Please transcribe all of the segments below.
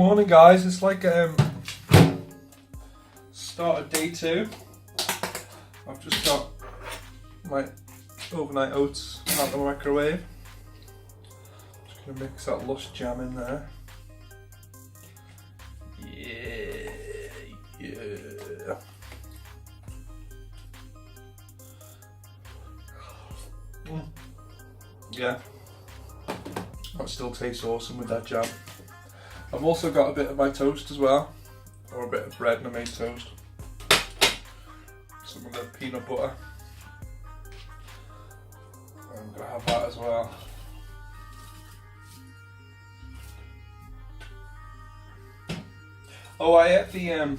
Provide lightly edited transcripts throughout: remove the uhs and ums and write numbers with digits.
morning guys, it's like start of day 2. I've just got my overnight oats out the microwave. Just gonna mix that lush jam in there. Yeah. Yeah, that still tastes awesome with that jam. I've also got a bit of my toast as well, or a bit of bread and I made toast. Some of the peanut butter. I'm gonna have that as well. Oh, I ate the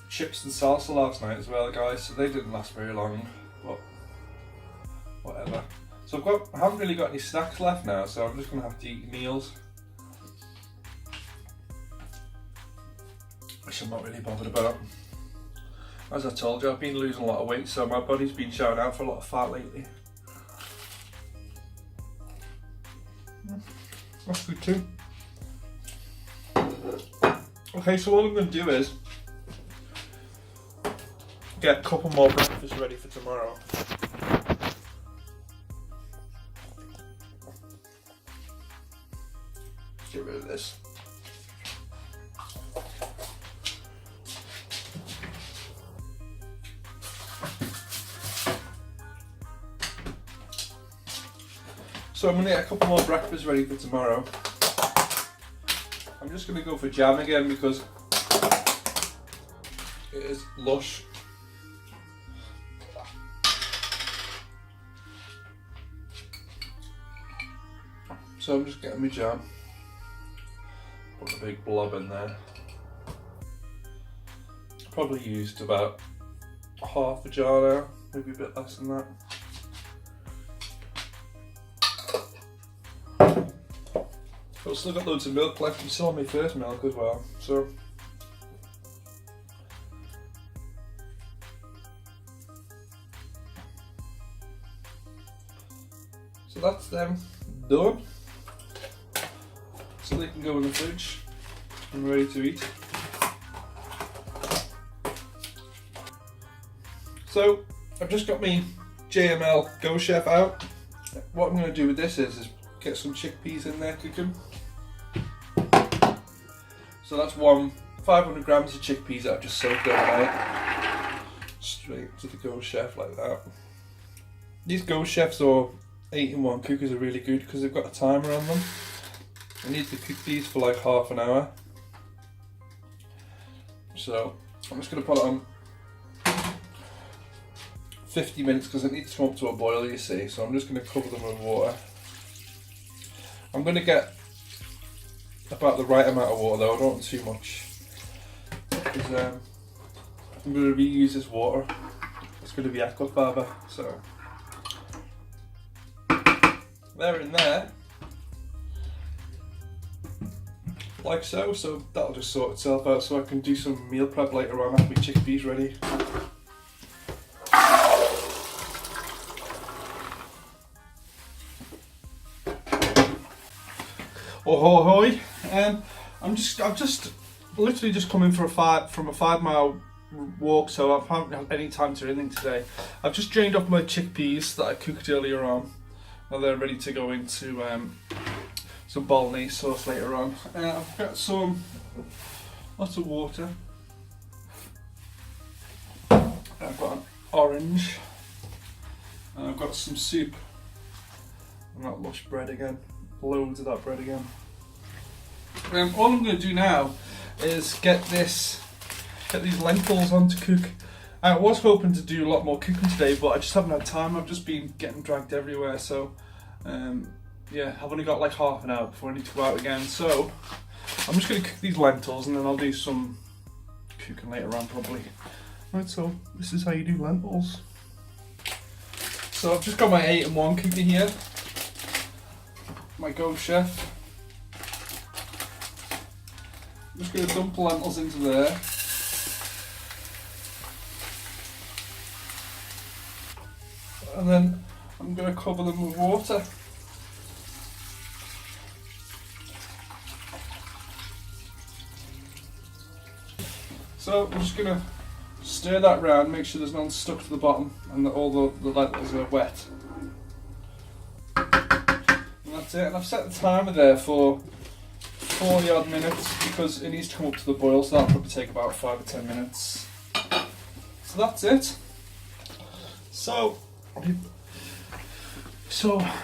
chips and salsa last night as well, guys, so they didn't last very long, but whatever. So I haven't really got any snacks left now, so I'm just gonna have to eat meals, which I'm not really bothered about. As I told you, I've been losing a lot of weight, so my body's been shouting out for a lot of fat lately. That's good too. Okay, so all I'm going to do is get a couple more breakfasts ready for tomorrow. Get rid of this. So I'm going to get a couple more breakfasts ready for tomorrow. I'm just going to go for jam again because it is lush. So I'm just getting my jam. Put a big blob in there. Probably used about half a jar now, maybe a bit less than that. I've still got loads of milk left. You saw my first milk as well, so that's them done. So they can go in the fridge and ready to eat. So I've just got my JML Go Chef out. What I'm going to do with this is get some chickpeas in there cooking. So that's 500 grams of chickpeas that I've just soaked overnight. Straight to the Go Chef like that. These Go Chefs or 8-in-1 cookers are really good because they've got a timer on them. I need to cook these for like half an hour. So I'm just going to put it on 50 minutes because it needs to come up to a boil, you see. So I'm just going to cover them with water. I'm going to get about the right amount of water though, I don't want too much. Because I'm going to reuse this water. It's going to be aquafaba, so they're in there. Like so, so that'll just sort itself out so I can do some meal prep later on, have my chickpeas ready. Oh hoy! I've just literally just come in from a 5-mile walk, so I haven't had any time to do anything today. I've just drained off my chickpeas that I cooked earlier on. Now they're ready to go into some bolognese sauce later on. I've got lots of water. I've got an orange. And I've got some soup. And that lush bread again. Loads of that bread again. All I'm going to do now is get these lentils on to cook. I was hoping to do a lot more cooking today, but I just haven't had time. I've just been getting dragged everywhere, so yeah, I've only got like half an hour before I need to go out again. So I'm just going to cook these lentils and then I'll do some cooking later on probably. Right, so this is how you do lentils. So I've just got my 8-in-1 cooking here. My Go Chef. I'm just going to dump the lentils into there. And then I'm going to cover them with water. So I'm just gonna stir that round, make sure there's none stuck to the bottom and that all the lentils are wet. And that's it, and I've set the timer there for 40 odd minutes because it needs to come up to the boil, so that'll probably take about 5 or 10 minutes. So that's it. So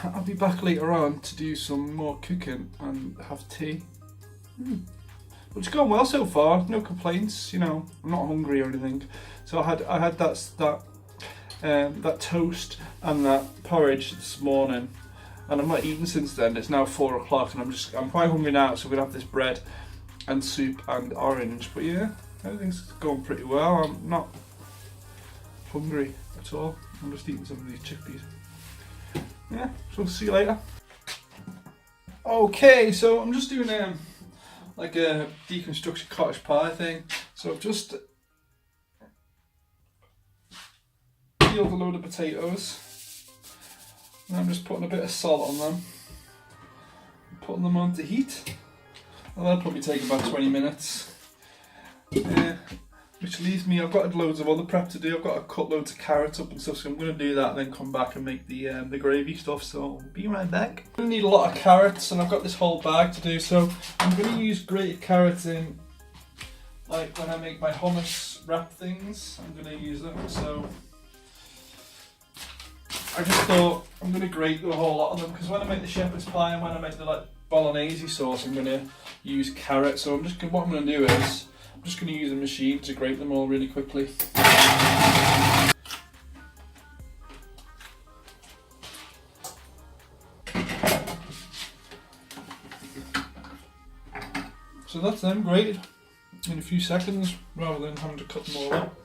I'll be back later on to do some more cooking and have tea. But it's gone well so far, no complaints, you know, I'm not hungry or anything. So I had that toast and that porridge this morning, and I've not eaten since then. It's now 4 o'clock and I'm quite hungry now, so we're gonna have this bread and soup and orange. But yeah, everything's going pretty well. I'm not hungry at all. I'm just eating some of these chickpeas. Yeah, so see you later. Okay, so I'm just doing like a deconstruction cottage pie thing. So I've just peeled a load of potatoes, and I'm just putting a bit of salt on them, putting them on to heat, and that'll probably take about 20 minutes. Which leaves me, I've got loads of other prep to do. I've got to cut loads of carrots up and stuff, so I'm going to do that and then come back and make the gravy stuff, so I'll be right back. I'm going to need a lot of carrots, and I've got this whole bag to do, so I'm going to use grated carrots in, like when I make my hummus wrap things, I'm going to use them. So I just thought I'm going to grate a whole lot of them, because when I make the shepherd's pie and when I make the like bolognese sauce, I'm going to use carrots. So what I'm going to do is, I'm just going to use a machine to grate them all really quickly. So that's them grated in a few seconds rather than having to cut them all up.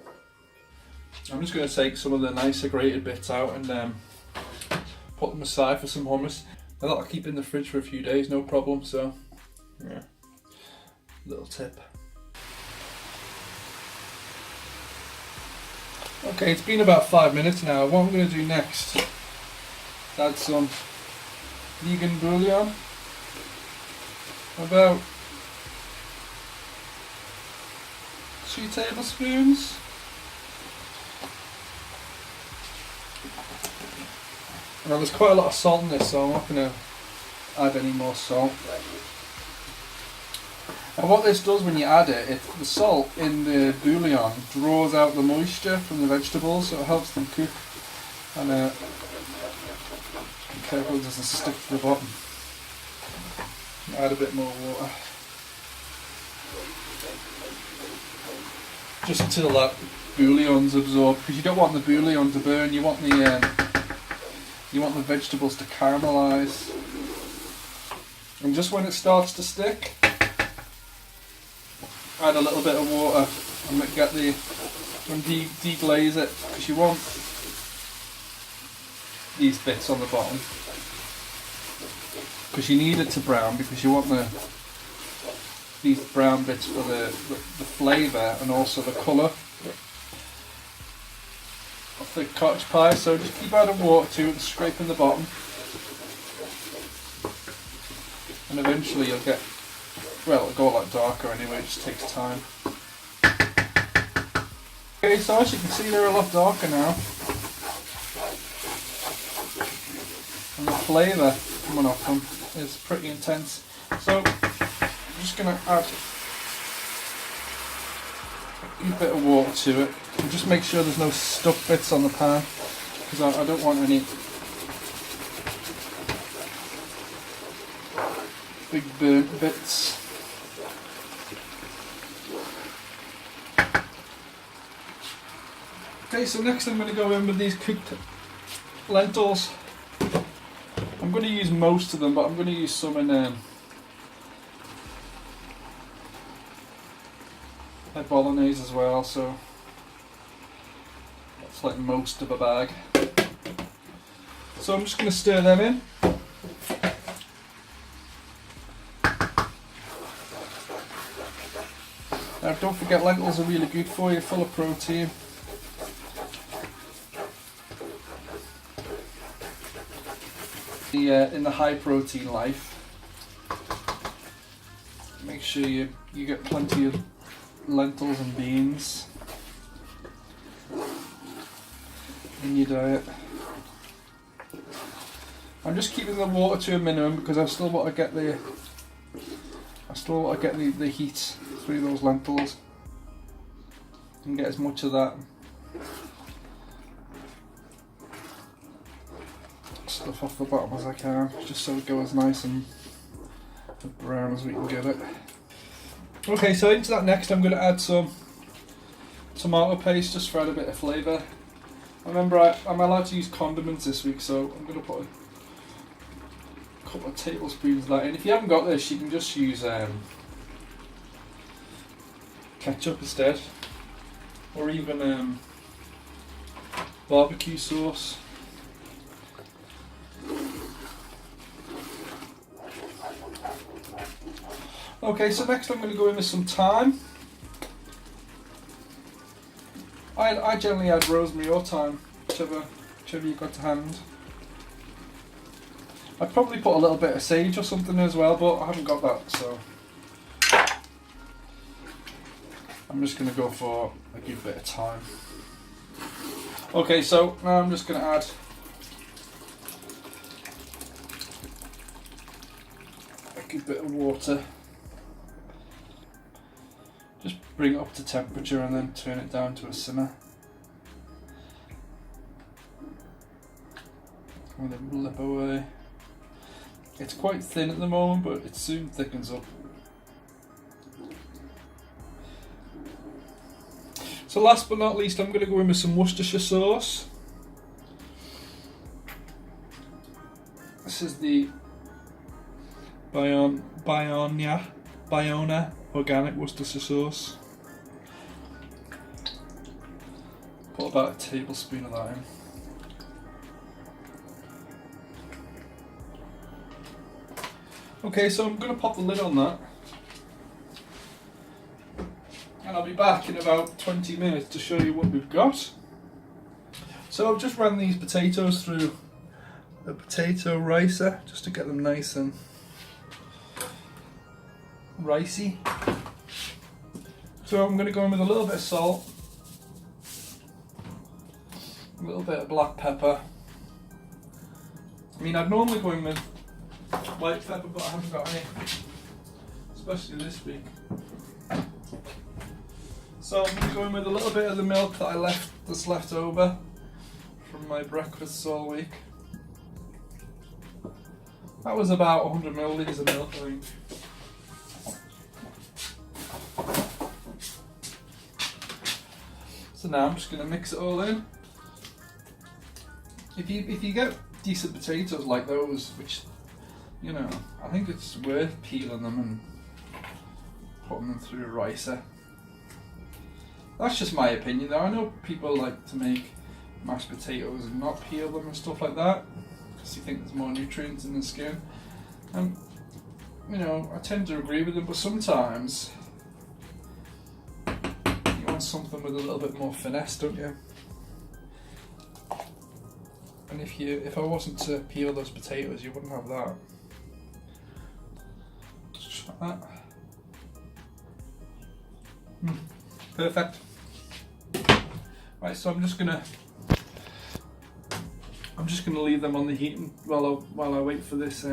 I'm just going to take some of the nicer grated bits out and put them aside for some hummus. Now that'll keep in the fridge for a few days, no problem. So yeah, little tip. Okay, it's been about 5 minutes now. What I'm going to do next is add some vegan bouillon. About 2 tablespoons. Now there's quite a lot of salt in this, so I'm not going to add any more salt. And what this does when you add it, the salt in the bouillon draws out the moisture from the vegetables, so it helps them cook. And be careful it doesn't stick to the bottom. Add a bit more water. Just until that bouillon's absorbed, because you don't want the bouillon to burn. You want the vegetables to caramelise. And just when it starts to stick, add a little bit of water and deglaze it, because you want these bits on the bottom, because you need it to brown, because you want these brown bits for the flavour and also the colour of the cottage pie. So just keep adding water to it and scraping the bottom, and eventually you'll get, well, it'll go a lot darker anyway, it just takes time. Okay, so as you can see they're a lot darker now. And the flavour coming off them is pretty intense. So I'm just going to add a bit of water to it. And just make sure there's no stuck bits on the pan, because I don't want any big burnt bits. Okay, so next I'm going to go in with these cooked lentils. I'm going to use most of them, but I'm going to use some in my bolognese as well, so that's like most of a bag. So I'm just going to stir them in. Now don't forget, lentils are really good for you, full of protein. In the high protein life, make sure you get plenty of lentils and beans in your diet. I'm just keeping the water to a minimum because I still want to get the heat through those lentils and get as much of that stuff off the bottom as I can, just so it goes nice and brown as we can get it. Okay, so into that next I'm going to add some tomato paste just for add a bit of flavour. Remember, I'm allowed to use condiments this week, so I'm going to put a couple of tablespoons of that in. If you haven't got this, you can just use ketchup instead, or even barbecue sauce. Okay, so next I'm going to go in with some thyme. I generally add rosemary or thyme, whichever you got to hand. I'd probably put a little bit of sage or something as well, but I haven't got that, so I'm just going to go for a good bit of thyme. Okay, so now I'm just going to add a good bit of water. Just bring it up to temperature and then turn it down to a simmer. And then blip away. It's quite thin at the moment, but it soon thickens up. So last but not least, I'm going to go in with some Worcestershire sauce. This is the Bayona organic Worcestershire sauce. Put about a tablespoon of that in. Okay, so I'm going to pop the lid on that. And I'll be back in about 20 minutes to show you what we've got. So I've just run these potatoes through a potato ricer just to get them nice and ricey. So I'm going to go in with a little bit of salt, a little bit of black pepper. I mean, I'd normally go in with white pepper, but I haven't got any, especially this week. So I'm going to go in with a little bit of the milk that's left over from my breakfasts all week. That was about 100 millilitres of milk, I think. So now I'm just going to mix it all in. If you get decent potatoes like those, which, you know, I think it's worth peeling them and putting them through a ricer. That's just my opinion though. I know people like to make mashed potatoes and not peel them and stuff like that because you think there's more nutrients in the skin. And, you know, I tend to agree with them, but sometimes you want something with a little bit more finesse, don't you? And if I wasn't to peel those potatoes, you wouldn't have that. Just like that. Perfect. Right, so I'm just gonna leave them on the heat while I wait for this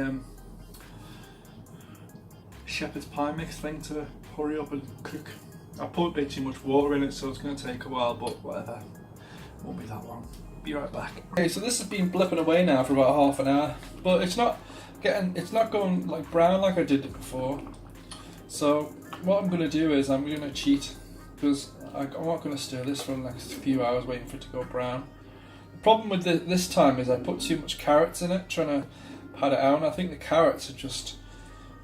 shepherd's pie mix thing to hurry up and cook. I put a bit too much water in it, so it's going to take a while, but whatever, won't be that long. Be right back. Okay, so this has been blipping away now for about half an hour, but it's not going like brown like I did it before. So what I'm going to do is I'm going to cheat, because I'm not going to stir this for the next few hours waiting for it to go brown. The problem with this time is I put too much carrots in it, trying to pad it out, and I think the carrots have just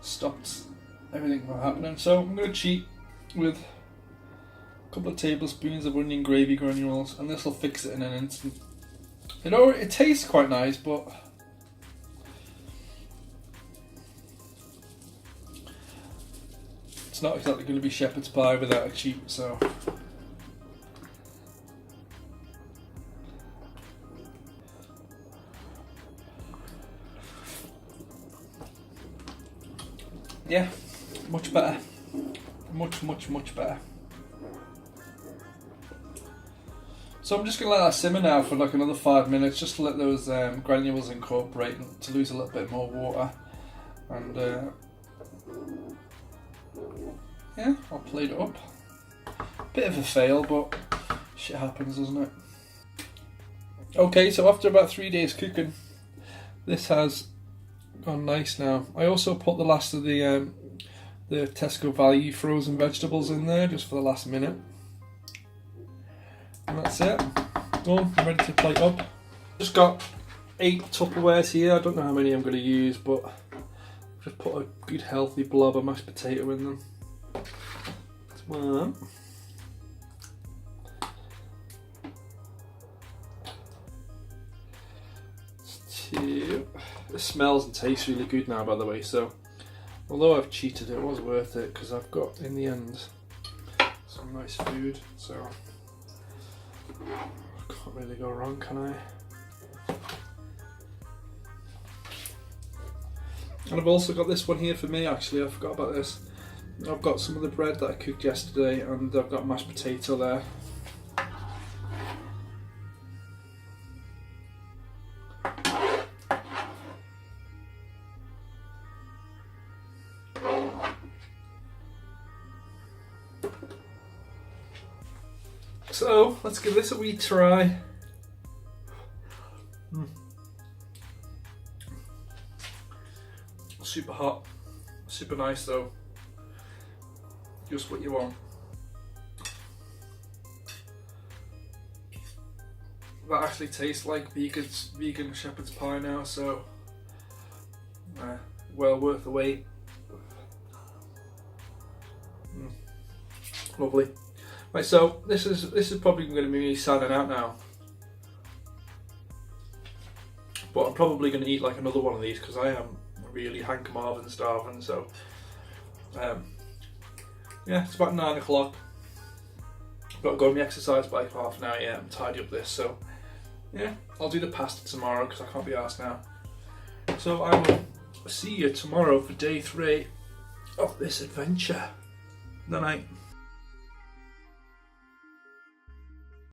stopped everything from happening. So I'm going to cheat with a couple of tablespoons of onion gravy granules, and this will fix it in an instant. It tastes quite nice, but it's not exactly going to be shepherd's pie without a cheat, so. Yeah, much better. Much better. So I'm just going to let that simmer now for like another 5 minutes, just to let those granules incorporate and to lose a little bit more water. And yeah, I'll plate it up. Bit of a fail, but shit happens, doesn't it? Okay, so after about 3 days cooking, this has gone nice now. I also put the last of the Tesco Value frozen vegetables in there just for the last minute. And that's it. Done, ready to plate up. Just got 8 Tupperwares here. I don't know how many I'm going to use, but I've just put a good healthy blob of mashed potato in them. That's one. That's 2. It smells and tastes really good now, by the way, so although I've cheated, it was worth it because I've got, in the end, some nice food, so I can't really go wrong, can I? And I've also got this one here for me, actually, I forgot about this. I've got some of the bread that I cooked yesterday and I've got mashed potato there. So let's give this a wee try. Super hot, super nice though. Just what you want. That actually tastes like vegan shepherd's pie now, so well worth the wait. Lovely. Right, so this is probably going to be me signing out now. But I'm probably going to eat like another one of these because I am really Hank Marvin starving. So yeah, it's about 9 o'clock. I've got to go on my exercise bike for half an hour yet and tidy up this. So yeah, I'll do the pasta tomorrow because I can't be arsed now. So I will see you tomorrow for day 3 of this adventure. Good night.